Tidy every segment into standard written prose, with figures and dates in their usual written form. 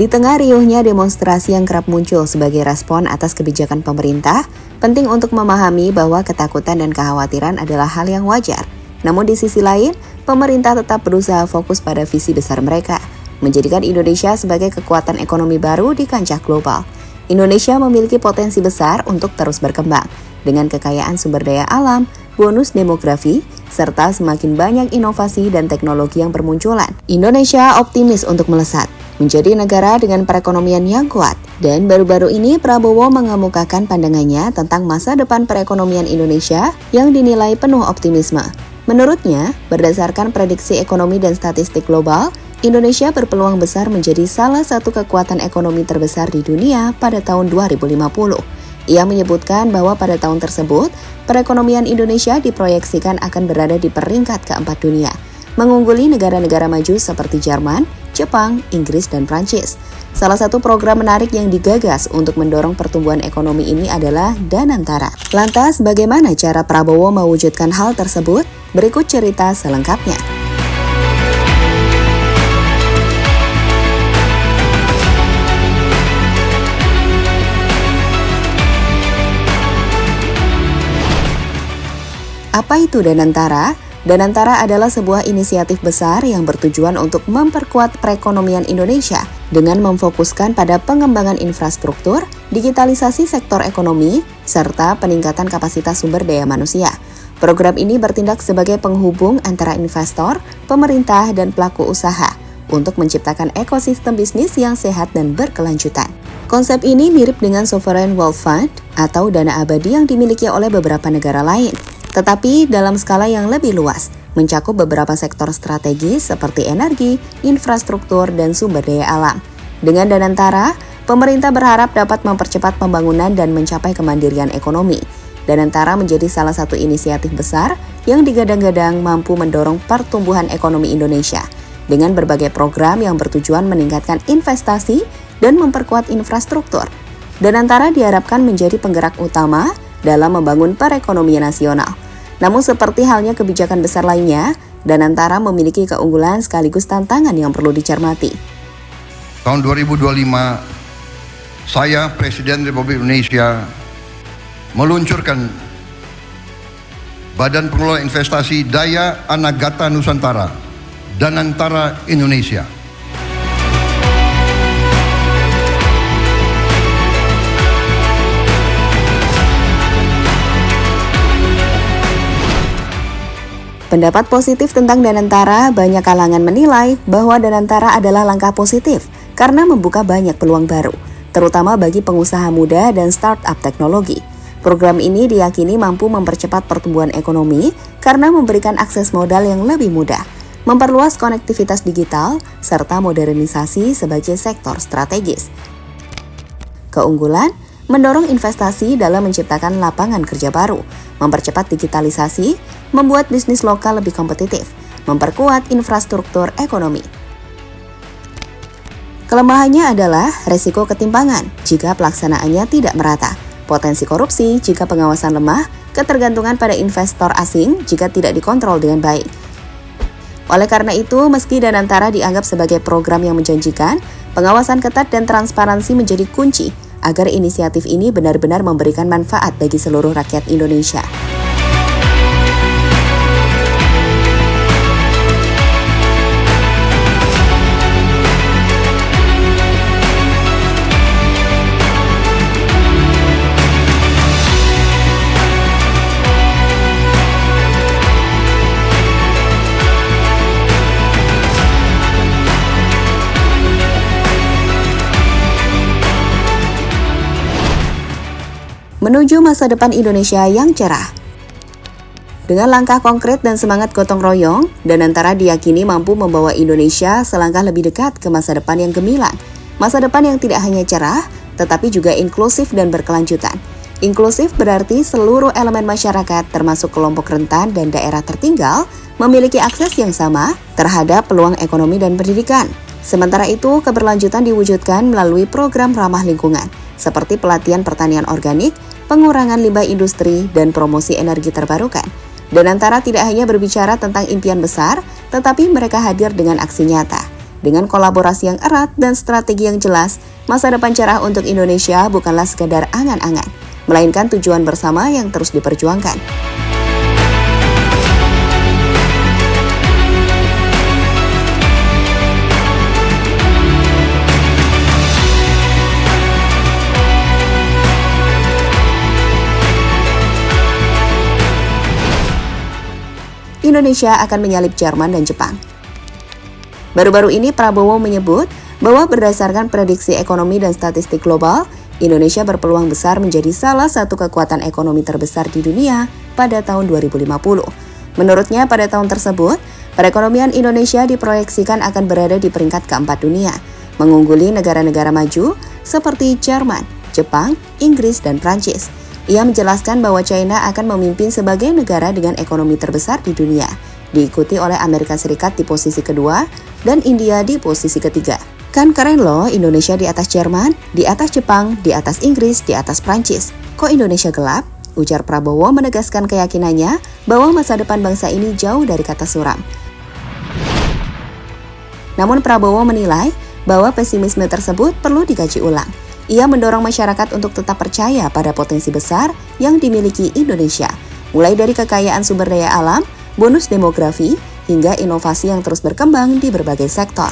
Di tengah riuhnya demonstrasi yang kerap muncul sebagai respon atas kebijakan pemerintah, penting untuk memahami bahwa ketakutan dan kekhawatiran adalah hal yang wajar. Namun di sisi lain, pemerintah tetap berusaha fokus pada visi besar mereka, menjadikan Indonesia sebagai kekuatan ekonomi baru di kancah global. Indonesia memiliki potensi besar untuk terus berkembang, dengan kekayaan sumber daya alam, bonus demografi, serta semakin banyak inovasi dan teknologi yang bermunculan. Indonesia optimis untuk melesat menjadi negara dengan perekonomian yang kuat. Dan baru-baru ini Prabowo mengemukakan pandangannya tentang masa depan perekonomian Indonesia yang dinilai penuh optimisme. Menurutnya, berdasarkan prediksi ekonomi dan statistik global, Indonesia berpeluang besar menjadi salah satu kekuatan ekonomi terbesar di dunia pada tahun 2050. Ia menyebutkan bahwa pada tahun tersebut, perekonomian Indonesia diproyeksikan akan berada di peringkat keempat dunia, mengungguli negara-negara maju seperti Jerman, Jepang, Inggris, dan Prancis. Salah satu program menarik yang digagas untuk mendorong pertumbuhan ekonomi ini adalah Danantara. Lantas, bagaimana cara Prabowo mewujudkan hal tersebut? Berikut cerita selengkapnya. Apa itu Danantara? Danantara adalah sebuah inisiatif besar yang bertujuan untuk memperkuat perekonomian Indonesia dengan memfokuskan pada pengembangan infrastruktur, digitalisasi sektor ekonomi, serta peningkatan kapasitas sumber daya manusia. Program ini bertindak sebagai penghubung antara investor, pemerintah, dan pelaku usaha untuk menciptakan ekosistem bisnis yang sehat dan berkelanjutan. Konsep ini mirip dengan Sovereign Wealth Fund atau dana abadi yang dimiliki oleh beberapa negara lain, tetapi dalam skala yang lebih luas, mencakup beberapa sektor strategis seperti energi, infrastruktur, dan sumber daya alam. Dengan Danantara, pemerintah berharap dapat mempercepat pembangunan dan mencapai kemandirian ekonomi. Danantara menjadi salah satu inisiatif besar yang digadang-gadang mampu mendorong pertumbuhan ekonomi Indonesia dengan berbagai program yang bertujuan meningkatkan investasi dan memperkuat infrastruktur. Danantara diharapkan menjadi penggerak utama dalam membangun perekonomian nasional. Namun seperti halnya kebijakan besar lainnya, Danantara memiliki keunggulan sekaligus tantangan yang perlu dicermati. Tahun 2025, saya Presiden Republik Indonesia meluncurkan Badan Pengelola Investasi Daya Anagata Nusantara, Danantara Indonesia. Pendapat positif tentang Danantara, banyak kalangan menilai bahwa Danantara adalah langkah positif karena membuka banyak peluang baru, terutama bagi pengusaha muda dan startup teknologi. Program ini diyakini mampu mempercepat pertumbuhan ekonomi karena memberikan akses modal yang lebih mudah, memperluas konektivitas digital, serta modernisasi sebagai sektor strategis. Keunggulan, mendorong investasi dalam menciptakan lapangan kerja baru, mempercepat digitalisasi, membuat bisnis lokal lebih kompetitif, memperkuat infrastruktur ekonomi. Kelemahannya adalah resiko ketimpangan jika pelaksanaannya tidak merata, potensi korupsi jika pengawasan lemah, ketergantungan pada investor asing jika tidak dikontrol dengan baik. Oleh karena itu, meski Danantara dianggap sebagai program yang menjanjikan, pengawasan ketat dan transparansi menjadi kunci agar inisiatif ini benar-benar memberikan manfaat bagi seluruh rakyat Indonesia. Menuju masa depan Indonesia yang cerah. Dengan langkah konkret dan semangat gotong royong, Danantara diyakini mampu membawa Indonesia selangkah lebih dekat ke masa depan yang gemilang. Masa depan yang tidak hanya cerah, tetapi juga inklusif dan berkelanjutan. Inklusif berarti seluruh elemen masyarakat, termasuk kelompok rentan dan daerah tertinggal, memiliki akses yang sama terhadap peluang ekonomi dan pendidikan. Sementara itu, keberlanjutan diwujudkan melalui program ramah lingkungan, seperti pelatihan pertanian organik, pengurangan limbah industri, dan promosi energi terbarukan. Danantara tidak hanya berbicara tentang impian besar, tetapi mereka hadir dengan aksi nyata. Dengan kolaborasi yang erat dan strategi yang jelas, masa depan cerah untuk Indonesia bukanlah sekadar angan-angan, melainkan tujuan bersama yang terus diperjuangkan. Indonesia akan menyalip Jerman dan Jepang. Baru-baru ini Prabowo menyebut bahwa berdasarkan prediksi ekonomi dan statistik global, Indonesia berpeluang besar menjadi salah satu kekuatan ekonomi terbesar di dunia pada tahun 2050. Menurutnya, pada tahun tersebut, perekonomian Indonesia diproyeksikan akan berada di peringkat keempat dunia, mengungguli negara-negara maju seperti Jerman, Jepang, Inggris, dan Prancis. Ia menjelaskan bahwa China akan memimpin sebagai negara dengan ekonomi terbesar di dunia, diikuti oleh Amerika Serikat di posisi kedua dan India di posisi ketiga. Kan keren loh, Indonesia di atas Jerman, di atas Jepang, di atas Inggris, di atas Prancis. Kok Indonesia gelap? Ujar Prabowo menegaskan keyakinannya bahwa masa depan bangsa ini jauh dari kata suram. Namun Prabowo menilai bahwa pesimisme tersebut perlu dikaji ulang. Ia mendorong masyarakat untuk tetap percaya pada potensi besar yang dimiliki Indonesia, mulai dari kekayaan sumber daya alam, bonus demografi, hingga inovasi yang terus berkembang di berbagai sektor.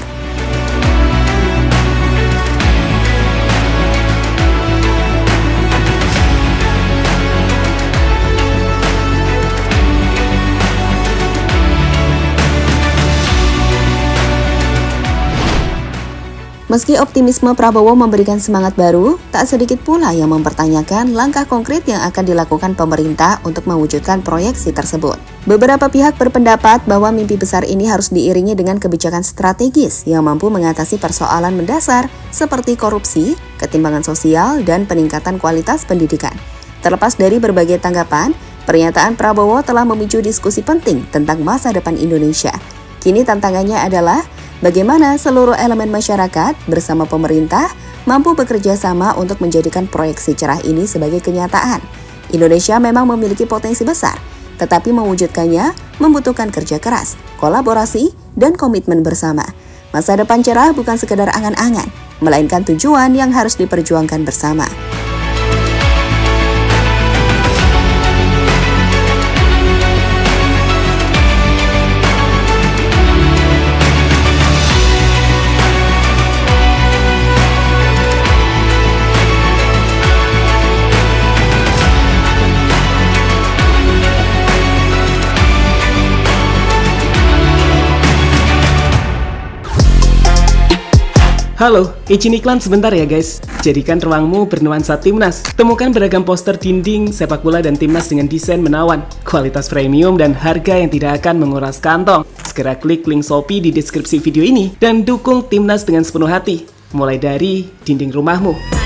Meski optimisme Prabowo memberikan semangat baru, tak sedikit pula yang mempertanyakan langkah konkret yang akan dilakukan pemerintah untuk mewujudkan proyeksi tersebut. Beberapa pihak berpendapat bahwa mimpi besar ini harus diiringi dengan kebijakan strategis yang mampu mengatasi persoalan mendasar seperti korupsi, ketimpangan sosial, dan peningkatan kualitas pendidikan. Terlepas dari berbagai tanggapan, pernyataan Prabowo telah memicu diskusi penting tentang masa depan Indonesia. Kini tantangannya adalah bagaimana seluruh elemen masyarakat bersama pemerintah mampu bekerja sama untuk menjadikan proyeksi cerah ini sebagai kenyataan. Indonesia memang memiliki potensi besar, tetapi mewujudkannya membutuhkan kerja keras, kolaborasi, dan komitmen bersama. Masa depan cerah bukan sekedar angan-angan, melainkan tujuan yang harus diperjuangkan bersama. Halo, izin iklan sebentar ya guys. Jadikan ruangmu bernuansa Timnas. Temukan beragam poster dinding, sepak bola dan Timnas dengan desain menawan, kualitas premium dan harga yang tidak akan menguras kantong. Segera klik link Shopee di deskripsi video ini dan dukung Timnas dengan sepenuh hati. Mulai dari dinding rumahmu.